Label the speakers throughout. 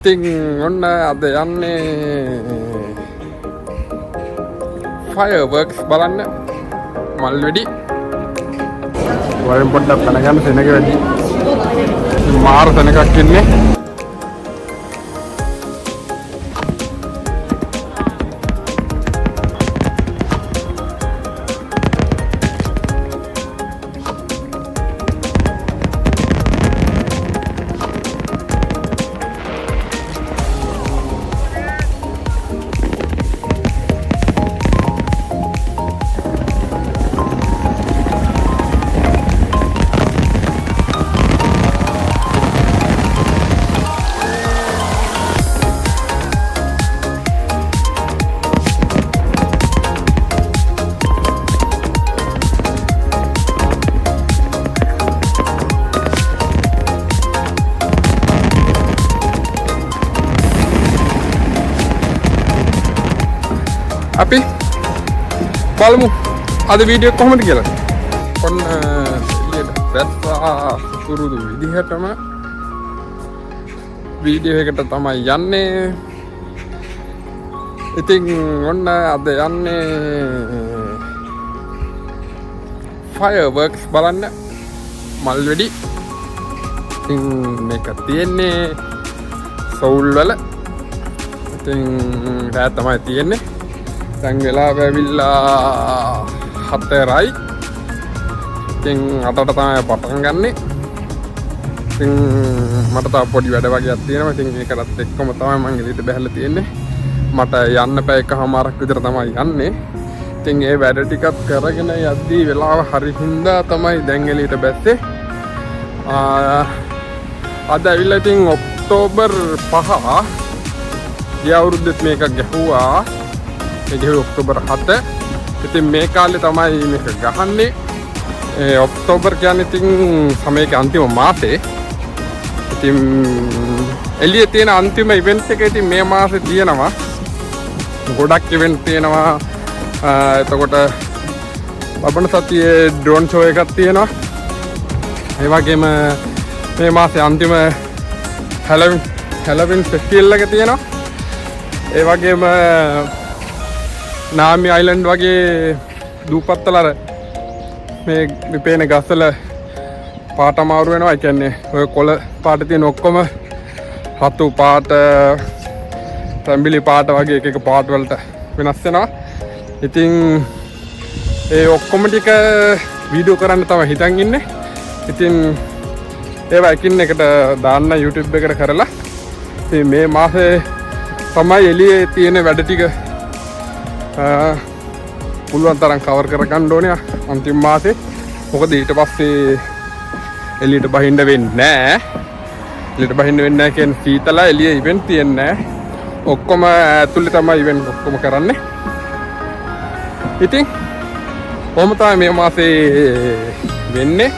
Speaker 1: ඉතින් ඔන්න අද යන්නේ ෆයර්වර්ක්ස් බලන්න මල් වෙඩි වලින් පොඩ්ඩක් කනගන්න සෙනග වැඩි මාර සෙනගක් ඉන්නේ අපි බලමු අද වීඩියෝ කොහොමද කියලා. ඔන්න එළියට බැස්සා පුරුදු විදිහටම වීඩියෝ එකට තමයි යන්නේ. ඉතින් ඔන්න අද යන්නේ ෆයර්වර්ක්ස් බලන්න මල් වෙඩි. ඉතින් මේක තියෙන්නේ සවුල් වල. ඉතින් රෑ තමයි තියෙන්නේ. දැන් වෙලාව ඇවිල්ලා 4යි. ඉතින් 8ට තමයි පටන් ගන්නෙ. ඉතින් මට තව පොඩි වැඩ වගේක් තියෙනවා. ඉතින් ඒකටත් එක්කම තමයි මම එළියට බහලා තියෙන්නේ. මට යන්න පැය එකමාරක් විතර තමයි යන්නේ. ඉතින් ඒ වැඩ ටිකත් කරගෙන යද්දී වෙලාව හරි හින්දා තමයි දැන් එළියට බැස්සේ. අද ඇවිල්ලා ඉතින් ඔක්තෝබර් 5 ගිය අවුරුද්දෙත් මේක ගැහුවා. ඒක ඔක්තෝබර් 7. ඉතින් මේ කාලේ තමයි මේක ගහන්නේ. ඔක්තෝබර් කියන්නේ ඉතින් සමයක අන්තිම මාසේ. ඉතින් එළියේ තියෙන අන්තිම ඉවෙන්ට් එක ඉතින් මේ මාසේ තියෙනවා. ගොඩක් ඉවෙන්ට් තියෙනවා. එතකොට ලබන සතියේ ඩ්‍රෝන් ෂෝ එකක් තියෙනවා. ඒ වගේම මේ මාසේ අන්තිම හැලවින් ෆෙස්ටිවල් එක තියෙනවා. ඒ වගේම නාමි අයිලන්ඩ් වගේ දූපත්වල අර මේ පේන ගස්වල පාට අමාරු වෙනවා. ඒ කියන්නේ ඔය කොළ පාට තියෙන ඔක්කොම රතු පාට, තැඹිලි පාට වගේ එක එක පාට වලට වෙනස් වෙනවා. ඉතින් ඒ ඔක්කොම ටික වීඩියෝ කරන්න තමයි හිතන් ඉන්නේ. ඉතින් ඒවා එකින් එකට දාන්න YouTube එකට කරලා ඉතින් මේ මාසේ තමයි එළියේ තියෙන වැඩ ටික පුළුවන් තරම් කවර් කරගන්න ඕනේ අන්තිම මාසේ. මොකද ඊට පස්සේ එළියට බහින්න වෙන්නේ නැහැ. එළියට බහින්න වෙන්නේ නැහැ කියන්නේ සීතල එළියේ ඉවෙන්ට් තියන්නේ නැහැ. ඔක්කොම ඇතුළේ තමයි ඉවෙන්ට් ඔක්කොම කරන්නේ. ඉතින් කොහොම තමයි මේ මාසේ වෙන්නේ.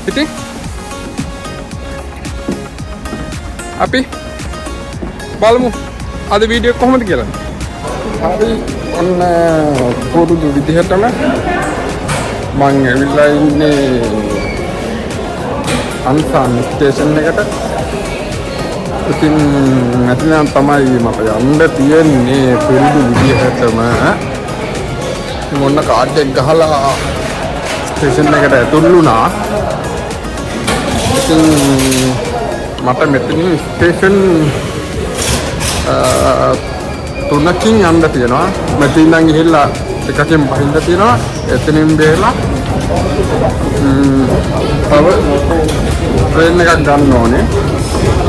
Speaker 1: ඉතින් අපි බලමු අද වීඩියෝ කොහොමද කියලා. හරි ඔන්න පුරුදු විදිහටම මම ඇවිල්ලා ඉන්නේ අන්සන් ස්ටේෂන් එකට. ඉතින් නැතිනම් තමයි මට යන්න තියෙන්නේ පුරුදු විදිහටම. මොන්න කාඩ් එක ගහලා ස්ටේෂන් එකට ඇතුල් වුණා. ඉතින් මට මෙතන ස්ටේෂන් 3කින් යන්න තියෙනවා. මෙතනින් නම් ගිහිල්ලා එකකින් බහින්න තියෙනවා. එතනින් බෙහෙලා තව ට්‍රේන් එකක් ගන්න ඕනේ.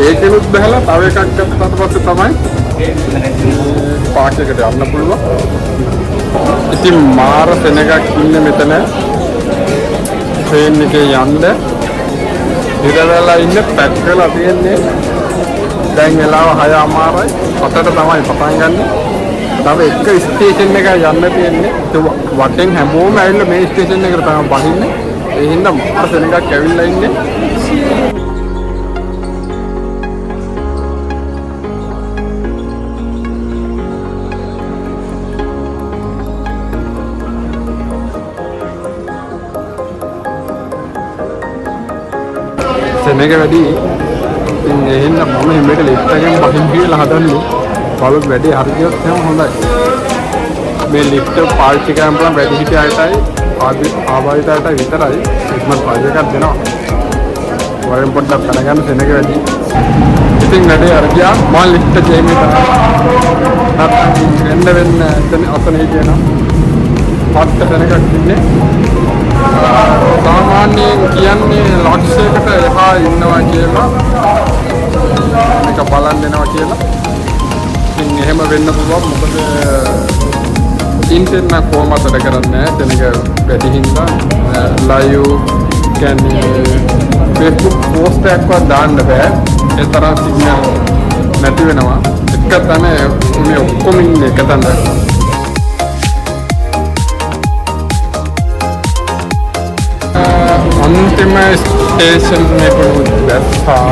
Speaker 1: ඒකෙනුත් බහලා තව එකක් ගත්තට පස්සේ තමයි පාක් එකට යන්න පුළුවන්. ඉතින් මාර සෙනගක් ඉන්නේ මෙතන ට්‍රේන් එකේ යන්න. ඉරවලා ඉන්න පැක් කරලා තියෙන්නේ. දැන් වෙලාව 6:00යි. 8ට තමයි පටන් ගන්න. තව එක ස්ටේෂන් එකක් යන්න තියෙන්නේ. ඒක වටෙන් හැමෝම ඇවිල්ලා මේ ස්ටේෂන් එකට තමයි බහින්නේ. ඒ හින්දා මාර සෙනගක් ඇවිල්ලා ඉන්නේ. සෙනග වැඩි. ඉතින් එහෙනම් මම මේක ලිෆ්ට් එකෙන් බහින් ගිහලා හදන්නේ. බලුත් වැඩි හරියට එහෙම හොඳයි. මේ ලිෆ්ට් පාවිච්චි කරන්න පුළුවන් වැඩි හිටියටයි ආභාවිතයට විතරයි ඉක්මන් පයින් එකක් දෙනවා. වරෙන් පොඩ්ඩක් කනගන්න සෙනග වැඩි. ඉතින් වැඩේ අරගියා මම ලිෆ්ට් එකේ මේ නැත්තම් එන්න වෙන්න එතන අතන හිටියනවා. පත්ත සෙනගක් ඉන්නේ. සාමාන්‍යයෙන් කියන්නේ ලක්ෂයකට එහා ඉන්නවා කියලා එක බලන් දෙනවා කියලා. ඉතින් එහෙම වෙන්න පුළුවන් මොකද ඉන්ටර්නෙට් කොහොමද කරන්නේ දැනග වැඩි හින්දා ලයිව් කියන්නේ Facebook post එකක්වත් දාන්න බෑ ඒ තරම් සිග්නල් නැති වෙනවා එක තැන මේ ඔක්කොම ඉන්නේ එක තැන අන්තිම ස්ටේෂන් එක දැස්සා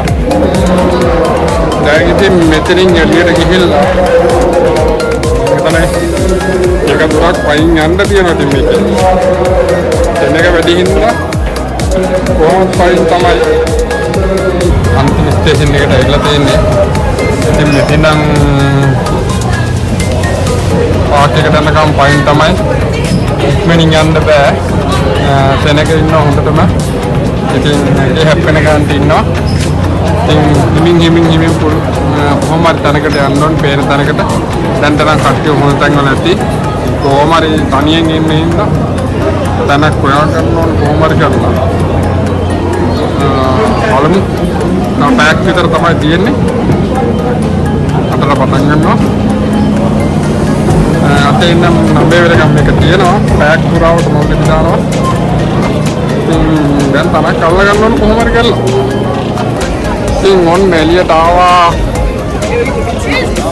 Speaker 1: දැන් ඉතින් මෙතනින් එළියට ගිහිල්ලා ඒක දුරක් පයින් යන්න තියෙනවා ඉතින් මේක. එන්නක වැඩි හින්දා කොහොමද පයින් තමයි අන්තිම ස්ටේෂන් එකට ඇවිල්ලා තියෙන්නේ. ඉතින් මෙතනනම් පාක් එකට යනකම් පයින් තමයි. ඉක්මනින් යන්න බෑ. සෙනග ඉන්න හොඳටම. ඉතින් ඒ හැප්පෙන ගන්නට ඉන්නවා. ඉතින් හිමින් කොහොම හරි තැනකට යන්න ඕන පේන තැනකට. දැන් තරම් කට්ටිය හොඳ තැන් වල නැති. කොහොම හරි තනියෙන් ඉන්නේ හින්දා තැනක් හොයා ගන්න ඕන කොහොම හරි කරලා. බලමු. පැයක් විතර තමයි තියෙන්නේ. අතට පටන් ගන්නවා. අතේ නම් නම්බේ වෙලකම් එක තියෙනවා. පැයක් පුරාවට මොකද දානවා. ඉතින් දැන් තමයි කල්ල ගන්න ඕන කොහොම හරි කරලා. ඉතින් මොන් එළියට ආවා.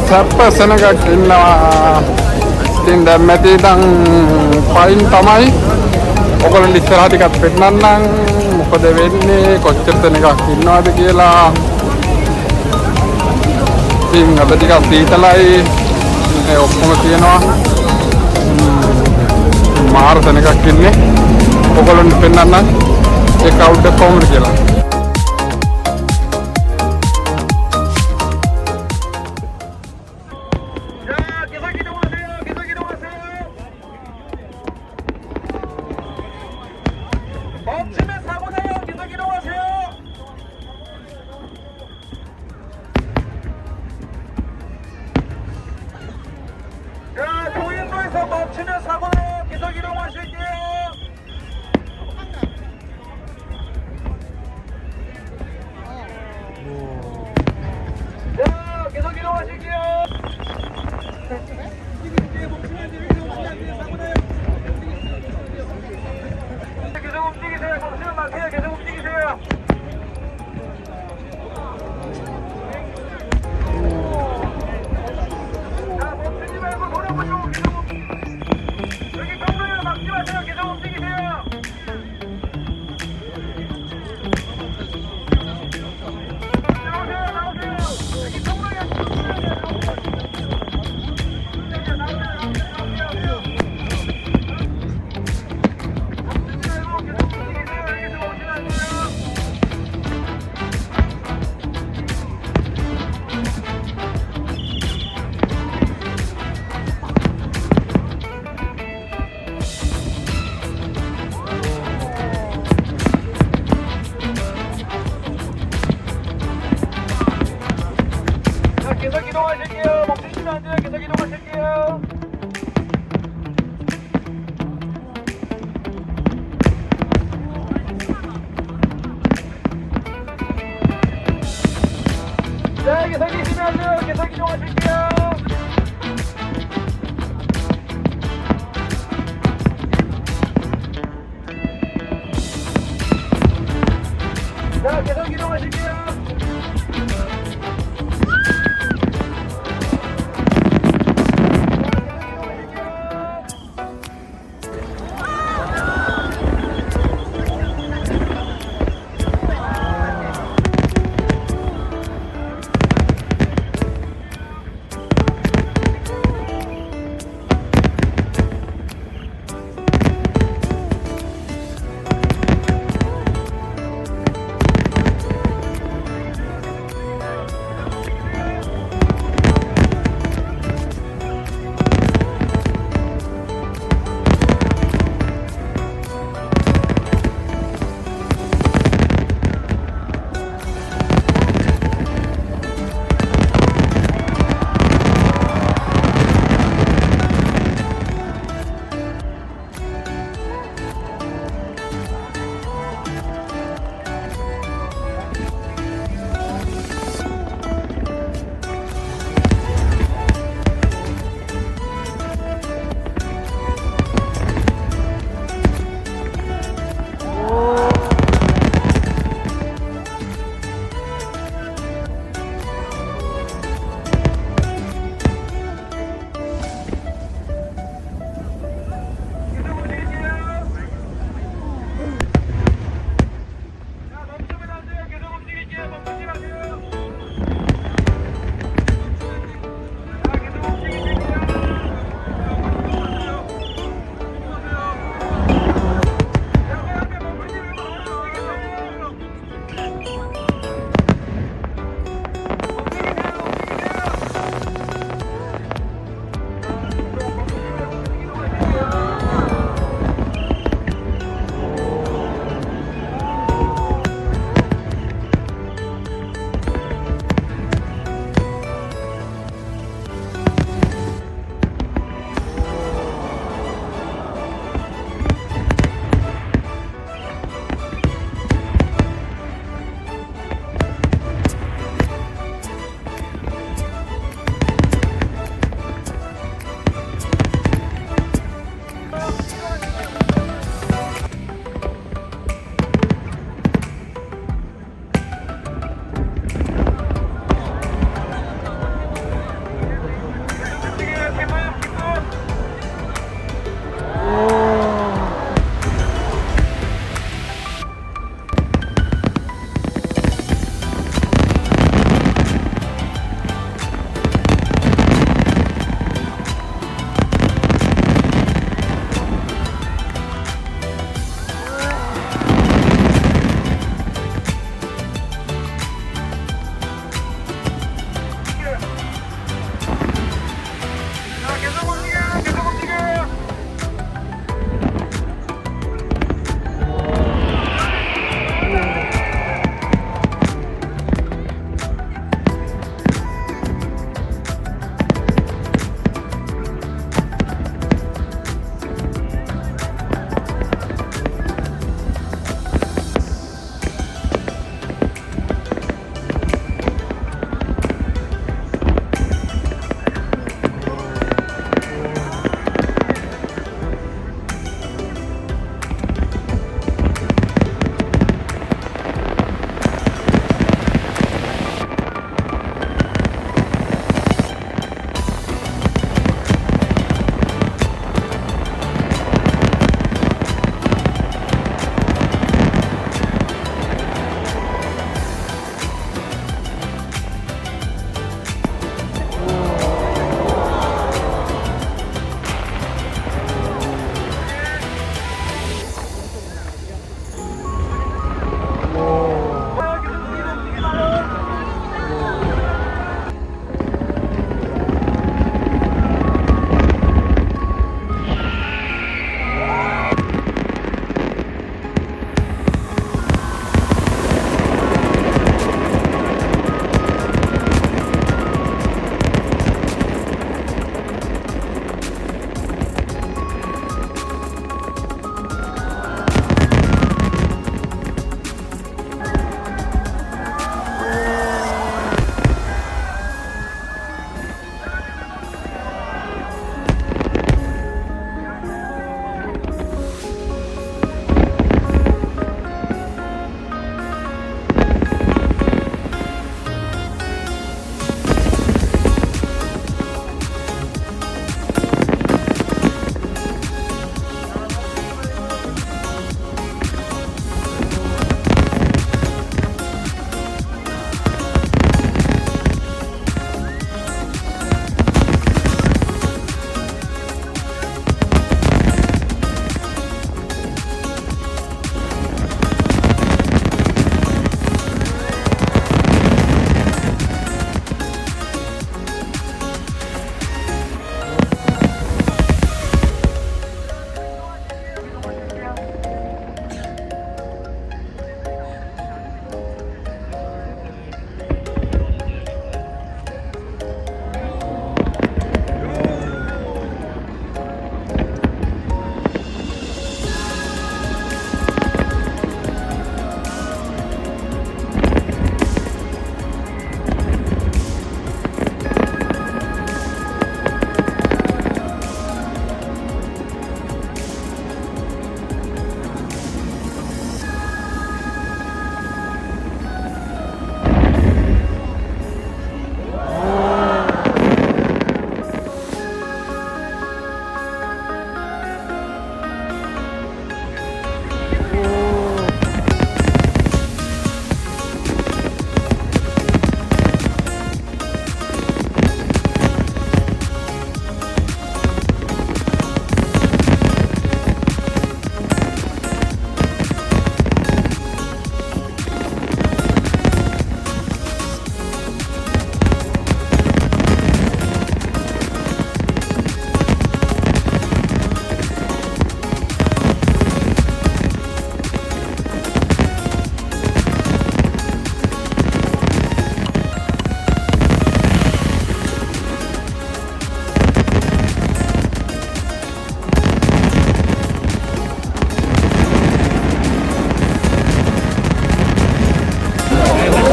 Speaker 1: සප්පසනගක් ඉන්නවා. ඉතින් දැන් මැටි දන් පයින් තමයි. ඔයගොල්ලෝ ඉස්සරහ ටිකක් පෙන්නන්නම් මොකද වෙන්නේ කොච්චර තැනක ඉන්නවද කියලා. ඉතින් අද ටිකක් සීතලයි ඔක්කොම තියෙනවා. මාර තැනක ඉන්නේ. ඔයගොල්ලන්ට පෙන්නන්නම් ඒ කවුඩ් එක කොහොමද කියලා.
Speaker 2: 멈추면 사고나요. 계속 이동하실게요. 자, 계속 이동하실게요. 계속 움직이세요. 멈추면 마세요. 계속 움직이세요. 자, 멈추지 말고 돌아보시고 여기 경로에 막지 마세요. 계속 움직이세요. 나오세요. 나오세요. 여기 경로에 계속 이동하실게요. 멈추시면 안 돼요. 계속 이동하실게요. 자, 계속 계시면 안 돼요. 계속 이동하실게요. 자, 계속 이동하실게요.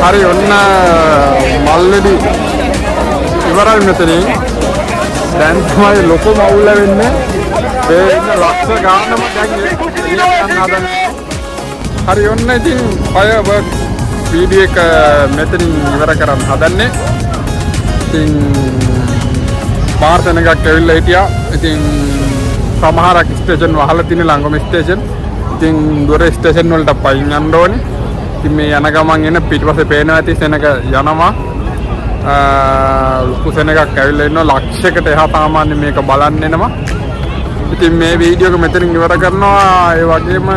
Speaker 1: හරි ඔන්න මල්ලෙඩි ඉවරයි මෙතනින්. දැන් තමයි ලොකුම අවුල වෙන්නේ. මේ ඉන්න ලක්ෂ ගානම දැන් එළියට යන්න හදන්නේ. හරි ඔන්න ඉතින් ෆයර්වර්ක් වීඩියෝ එක මෙතනින් ඉවර කරන්න හදන්නේ. ඉතින් පාර්සල් එකක් ඇවිල්ලා හිටියා. ඉතින් සමහරක් ස්ටේෂන් වහලා තියෙන ළඟම ස්ටේෂන්. ඉතින් දුර ස්ටේෂන් වලට පයින් යන්න ඕනේ. ඉතින් මේ යන ගමන් එන පිටිපස්සේ පේනවා ඇති සෙනග යනවා. ලොකු සෙනගක් ඇවිල්ලා ඉන්නවා. ලක්ෂයකට එහා සාමාන්‍ය මේක බලන්න එනවා. ඉතින් මේ වීඩියෝ එක මෙතනින් ඉවර කරනවා. ඒ වගේම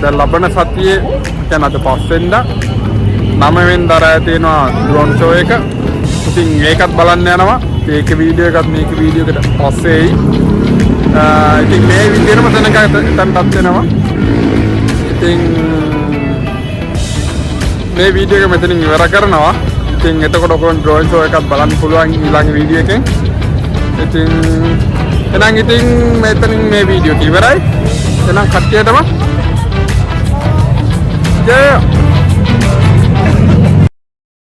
Speaker 1: දැන් ලබන සතියේ කියන්නේ අද පස්වෙනිදා 9 වෙනිදා තියෙනවා ඩ්‍රෝන් ෂෝ එක. ඉතින් ඒකත් බලන්න යනවා. ඒක වීඩියෝ එකත් මේක වීඩියෝ එකට පස්සේයි. ඉතින් මේ විදිහටම සෙනගක් එතනටත් එනවා. ඉතින් මේ වීඩියෝ එක මෙතනින් ඉවර කරනවා. ඉතින් එතකොට ඔයගොල්ලෝ ඩ්‍රෝන් ෂෝ එකක් බලන්න පුළුවන් ඊළඟ වීඩියෝ එකෙන්. ඉතින් එහෙනම් ඉතින් මෙතනින් මේ වීඩියෝ එක ඉවරයි. එහෙනම් කට්ටියටම ජය